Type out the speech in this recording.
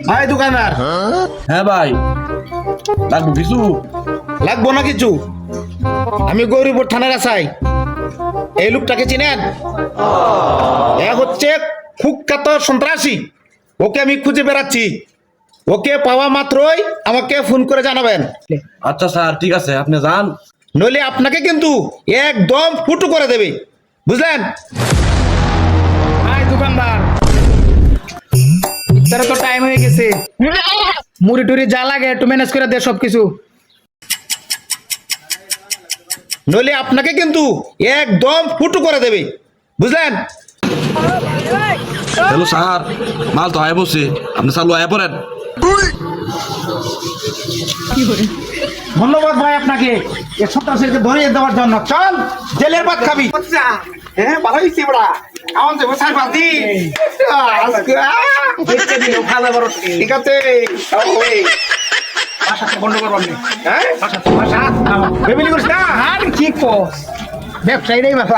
ভাই দোকানদার। হ্যাঁ ভাই, লাগবো কিছু? লাগবো না কিছু। আমি গৌরীপুর থানার আসাই। এই লোকটাকে চিনেন? এ হচ্ছে কুখ্যাত সন্ত্রাসী। ওকে আমি খুঁজে বেড়াচ্ছি। ওকে পাওয়া মাত্রই আমাকে ফোন করে জানাবেন, আচ্ছা স্যার, ঠিক আছে, আপনি যান। নইলে আপনাকে কিন্তু একদম ফুটু করে দেবে, বুঝলেন? ভাই দোকানদার, ইফতারের তো টাইম হয়ে গেছে। মুড়ি টুড়ি যা লাগে একটু ম্যানেজ করে দে সবকিছু। নইলে আপনাকে কিন্তু একদম ফুটু করে দেবে, বুঝলেন? হ্যালো স্যার, মাল তো আয় বসে, আপনি চালু আয় পড়েন। ধন্যবাদ ভাই আপনাকে এ সন্ত্রাসীকে ধরিয়ে দেওয়ার জন্য। চল, জেলের ভাত খাবি। হ্যাঁ, ভালো হয়েছি বড়া। আমার দেবো স্যার বাদি। ঠিক আছে, হ্যাঁ, ফ্যামিলি করিস না। আর কি কো ব্যবসায়ীরাই বাবা।